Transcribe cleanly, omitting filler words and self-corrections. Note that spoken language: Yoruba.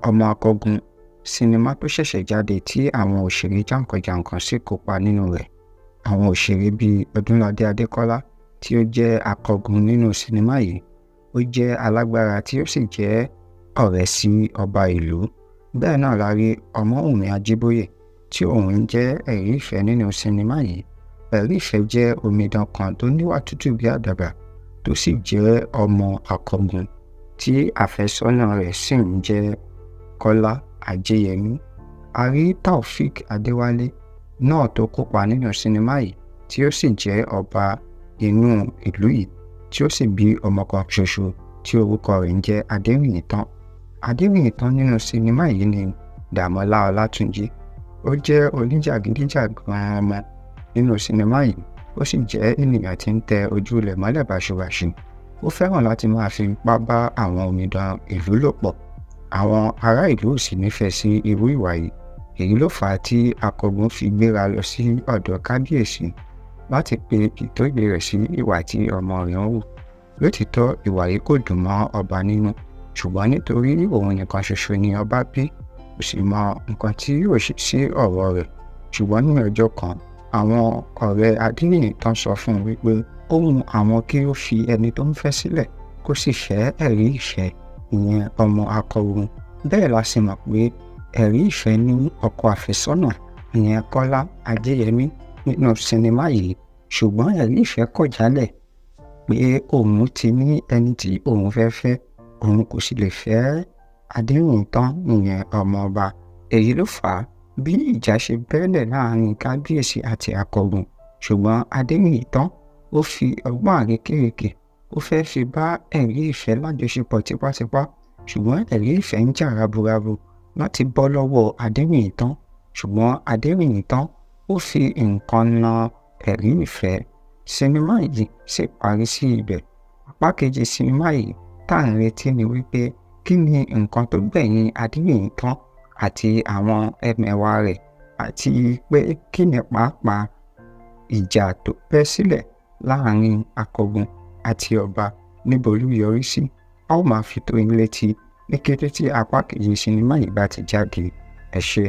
Ọmọ AKOGUN sinimá tó ṣẹ̀ṣẹ̀ jáde tí àwọn òṣèré jàǹkàn-jàǹkàn sì kópa nínú rẹ̀. Àwọn òṣèré bíi Odunlade Adekola tí ó jẹ́ AKOGUN nínú sinimá yìí, ó jẹ́ alágbára tí ó sì jẹ́ ọ̀rẹ́ sí ọba ìlú. Bẹ́ẹ̀ náà la rí Omowunmi Ajiboye tí òun jẹ́ ẹ̀rí ìfẹ́ nínú sinimá yìí. Ẹ̀rí ìfẹ́ jẹ́ omidan kan tó níwà tútù bí àdàbà tó sì jẹ́ ọmọ AKOGUN tí àfẹ́sọ́nà rẹ̀ sì ń jẹ́ Kọ́lá Ajéyẹmí. A rí Taofeek Adéwálé náà tó kópa nínú sinimá yìí tí ó sì jẹ́ ọba inú ìlú yìí tí ó sì bí ọmọ kan ṣoṣo tí orúkọ rẹ̀ ń jẹ́ Adéwìyìntán. Adéwìyìntán nínú sinimá yìí ni Dàmọ́lá Ọlátúnjí. Ó jẹ́ oníjàgídíjàgan ọmọ nínú sinimá yìí, ó sì jẹ́ ènìyàn tí ń tẹ ojú ilẹ̀ mọ́lẹ̀ báṣubàṣu. Ó fẹ́ràn láti máa fi ipá bá àwọn omidan ìlú lò pọ̀. Àwọn ará ìlú ò sì nífẹ̀ẹ́ sí irú ìwà yìí. Èyí ló fà á tí AKOGUN fi gbéra lọ sí ọ̀dọ̀ kábíyèsí láti pe ìtòyè rẹ̀ sí ìwà tí ọmọ rẹ̀ ń hù. Lótìítọ́ ìwà yìí kò dùn mọ́ ọba nínú, ṣùgbọ́n nítorí òun nìkan ṣoṣo ni ọba bí, kò sì mọ nǹkan tí yóò ṣe sí ọ̀rọ̀ rẹ̀. Ṣùgbọ́n ní ọjọ́ kan, àwọn ọ̀rẹ́ Adéwìyìntán sọ fún un wípé ó wù àwọn kí ó fi ẹni tó ń fẹ́ sílẹ̀ kó sì fẹ́ ẹ̀rí ìfẹ́, ìyẹn ọmọ AKOGUN. Bẹ́ẹ̀ la sì mọ̀ pé ẹ̀rí ìfẹ́ ní ọkọ àfẹ́sọ́nà, ìyẹn Kọ́lá Ajéyẹmí nínú sinimá yìí. Ṣùgbọ́n ẹ̀rí ìfẹ́ kọ̀ jálẹ̀ pé òun ti ní ẹni tí òun fẹ́ fẹ́, òun kò sì lè fẹ́ Adéwìyìntán, ìyẹn ọmọ ọba. Èyí ló fà á bí ìjà ṣe bẹ́lẹ̀ láàrin kábíyèsí àti AKOGUN. Ṣùgbọ́n Adéwìyìntán ó fi ọgbọ́n àrékérekè, ó fẹ́ fi bá ẹ̀rí ìfẹ́ lájọṣepọ̀ tipátipá. Ṣùgbọ́n ẹ̀rí ìfẹ́ ń jà raburabu láti bọ́ lọ́wọ́ Adéwìyìntán. Ṣùgbọ́n Adéwìyìntán ó fi nǹkan na ẹ̀rí ìfẹ́. Sinimá yìí sì parí sí ibẹ̀. Apá kejì sinimá yìí tá à ń retí ni wípé kí ni nǹkan tó gbẹ̀yìn Adéwìyìntán àti àwọn ẹmẹ̀wà rẹ̀, àti pé kí ni pàápàá ìjà tó bẹ́ sílẹ̀ láàrin AKOGUN àti ọba, níbo ló yọrí sí. A ó máa fi tó yín létí ní kété tí apá kejì sinimá yìí bá ti jáde. Ẹ ṣé.